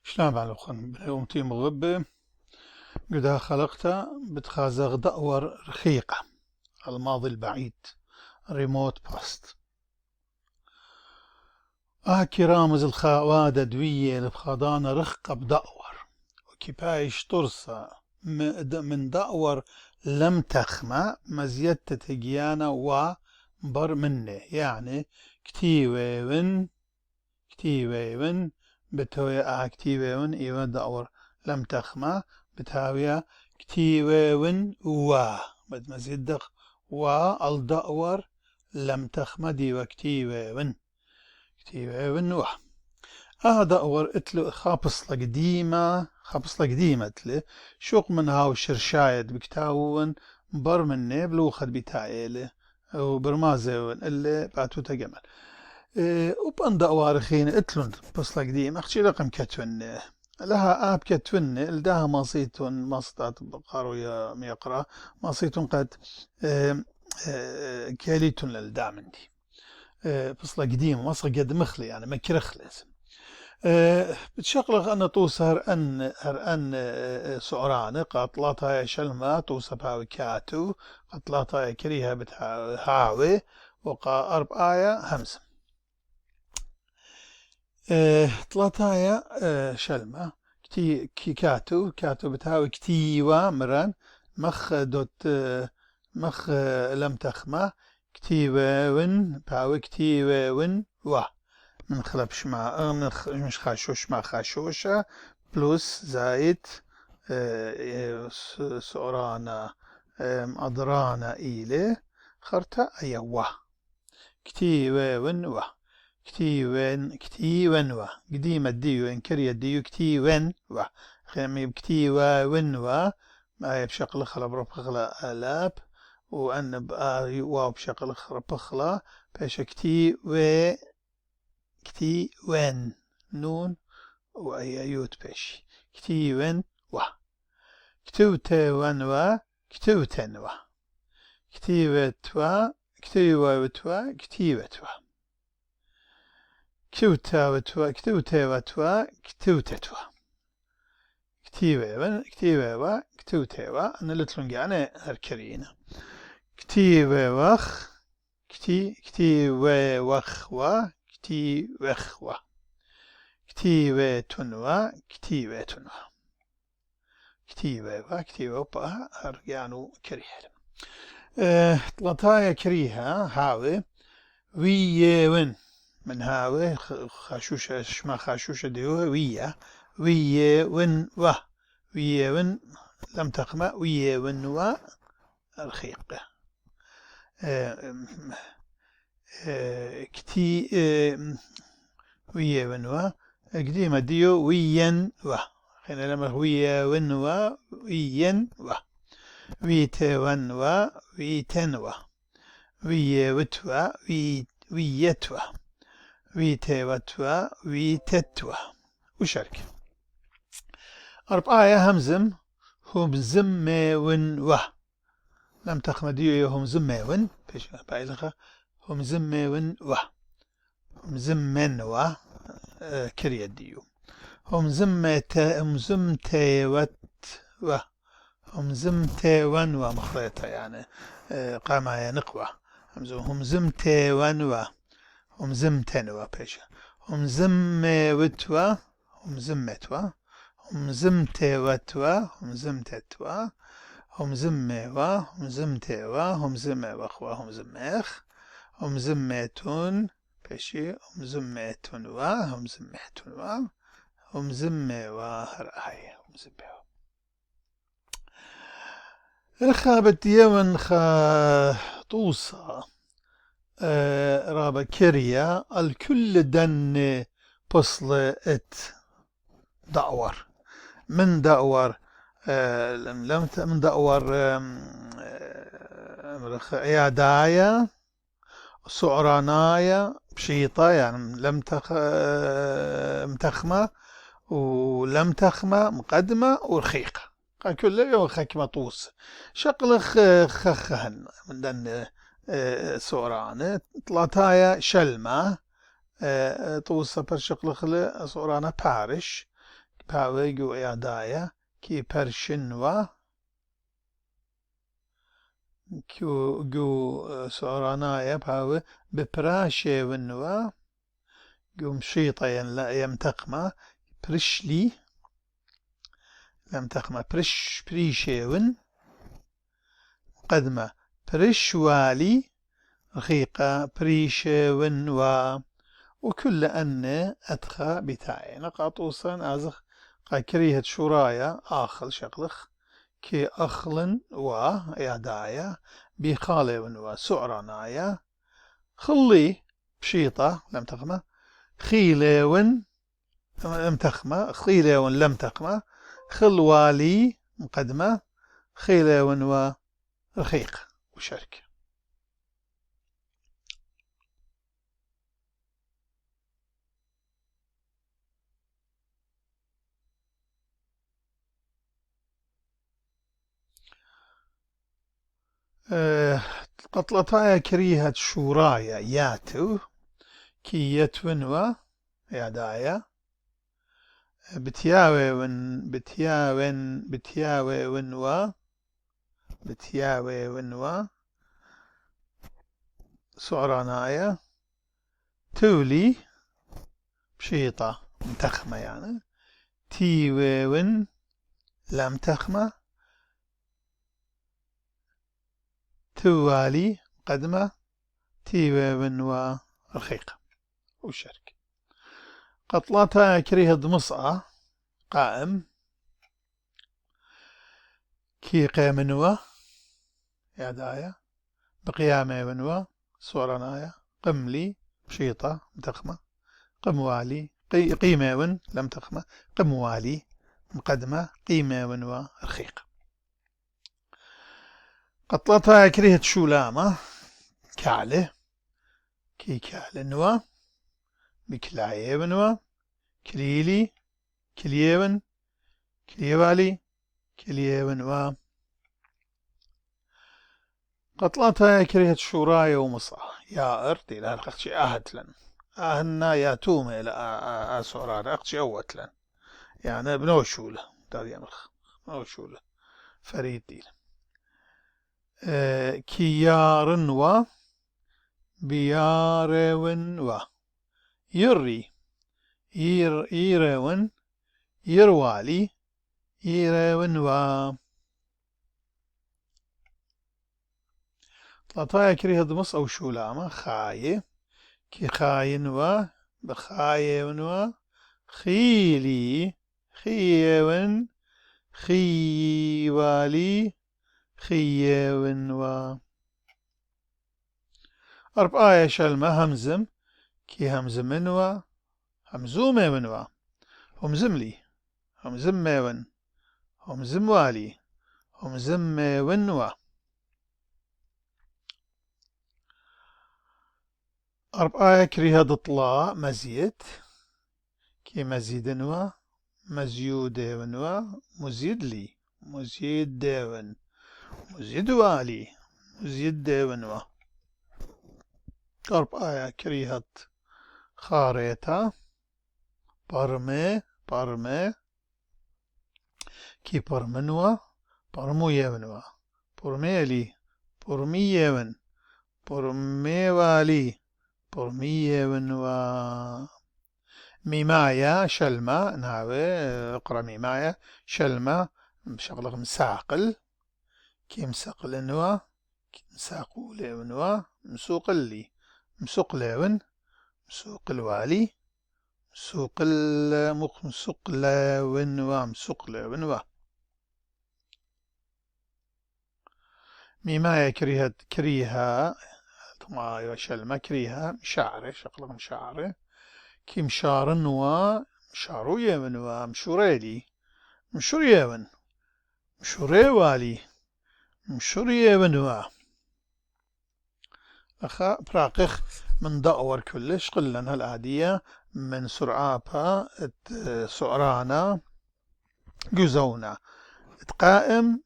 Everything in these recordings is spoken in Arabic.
شلون بعلقن بنومتي مغبة قدها خلقتها بتخازغ دأور رخيقة. الماضي البعيد ريموت باست. آكي رامز الخاوادة دوية لبخاضانة رخقة بدأور وكيبايش طرسة من دأور لم تخمة مزيدة تجيانا وبر منه يعني كتيوين بتوي كتيوين إيوان دأور لم تخمة بتهاوية كتيوين بد مزيدة الدأور لم تخمة ديوة كتيوين دأور اتلو خابصلة قديمة اتلو شوق من هاو شرشايد بكتاون بر منه بلوخد بتاعيله وبرمازون اللي باتو تجمل. وبان دأوار خين اتلون بصلة قديمة اختي رقم كتون لها آب كتون الداها مصيتون مصدات بقارويا ميقرا مصيتون قد كاليتون للدامندي بصلة قديمة مصر قد مخلي يعني مكرخ لازم بتشغلغ أن طوس هرأن سعرانة قطلاتها شلمة طوس بهاوي كاتو قطلاتها كريها بتهاوي وقا أربعايا همسة طلاتايا شلمة كاتو بتهاوي كتيوة مران مخ دوت مخ لم تخمة كتيوة بهاوي كتيوة من خلبش مع مش خاشوش مع خاشوشة بلس زايد سعرانا أدرانا إيلي خرطة أيوة كتيوين كتيوين قديمة ديو إنكريا ديو كتيوين خيمي كتيوين ما بشكل خلا بربخلا آلاب وأن بقى بشكل خربخلا بيش كتيوين نون وأيوت بيش كتيوين كتوتين كتيوتوا كتيوتوا كتيوة أنا لتلون يعني هركرينا كتيوة بقى هرجانو كريه طلطايا كريها هاوي ويون من هاوي خاشوشة شما خاشوشة ديوه ويون لم تخمأ ويون الخيقة كتي ويون قديمة ديو وين خلينا لما ويون وين ويتون ويتن ويوتوا ويتوا ويتوتوا ويتتوا وشارك أربعة همزم هم زمون لم تخمديو هم زمون بيش بايلخة هم زمون هم زمن كريا ديو هم زمتوت هم زمتون مخلطة يعني قامها نقوة هم زمتون هم زمتن بيش هم زموتوا هم زمتوا هم زمتوتوا هم زمتتوا هم زموا هم زمتوا هم زموا هم زمخ هم زمتون بيشي هم زمتون هم زمتون هم زموا هرأي هم زموا الخابت يمن طوصة رابا كريا الكل دن بصل ات دأور من دأور من دأور عيادايا سعرانايا بشيطة يعني لم متخمة ولم تخمة مقدمة ورخيقة كل يوم خكمة طوس شقلخ خخهن من دن سعرانة طلاتايا شلمة طوس برشقلخ سعرانة بارش باوي جو إعدايا كي برشنوا جو سعرانايا باوي ببراشي ونوا جو مشيطة يمتقما برشلي يمتقما بريشيون قدمة برشوالي رقيقة بريشيون وكل أن أدخى بتاعي نقاطوسا أزخ كريهة شرايا آخل شغلخ كي أخلن إعدايا بخالي سعرانايا خلي بشيطة لم تقمة خيليون لم تخمة خيليون لم تخمة خلوالي مقدمة خيليون ورخيق وشرك. قطلتايا كريهة شورايا ياتو كي يتونوا إعدايا بتياوي ونوا سعرانايا تولي بشيطة متخمة يعني تيوي لم تخمة توالي قدمة تيوي ونوا رخيقة وشرك. قطلتها كريهة ضمصة قائم كي قيمنوا إعدايا بقيامة ونوا صورنايا قملي بشيطة متخمة قموالي قيمة ون لم تخمة قموالي مقدمة قيمة ونوا رخيق. قطلتها كريهة شولامة كعلة كي كعلة نوا بكلاية ونوا كليلي كليون كليوالي كليون و قطلتها كريهة شورايا ومصا يا أرتي لا أخشي أهتلن أهنا يا تومي لا أسعران أخشي أوتلن يعني بنوشولة دار يمخ بنوشولة فريد ديل كيارن و بيارون و يري يرون يروالي يرون و طلطايا كريه ضمص أو شولامة خاية كي خاين و بخاين و خيلي خيون خيوالي خيون و أربعة شلمة همزم كي همزم و همزومة ونوا همزملي همزم ون همزم والي همزم ونوا أربعة كريها دطلا مزيد كي مزيد ونوا مزيود ونوا مزيد لي مزيد ون مزيد والي مزيد ونوا أربعة كريهة خاريتا برمي كي برمنوا برمو يونوا برميلي برميون برميوالي برميونوا ميمايا شلمة ناوي اقرا ميمايا شلمة شغلة مساقل كي مساقل نوا كي مساقو لونوا مسوقلي مسوق لون مسوق الوالي مسوق مسوق ونوا مسوق ونوا ميمايا كريها ما شلمة كريها مشاعرة شغلة مشاعرة كي مشارن و مشاروية ونوا مشوريلي مشوريون مشوريوالي مشورية ونوا أخا براقخ من دأور كلش قلن هالعادية من سرعابها سعرانا جزونا تقائم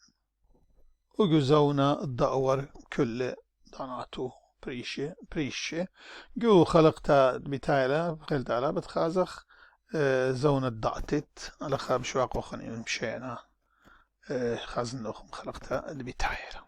وجزونا الدأور كل داناتو بريشة جو خلقتا بتايلا بخلت على بتخازخ زون الضعتت على خاب شواق وخني مشينا خازن لكم خلقتها اللي بيتعير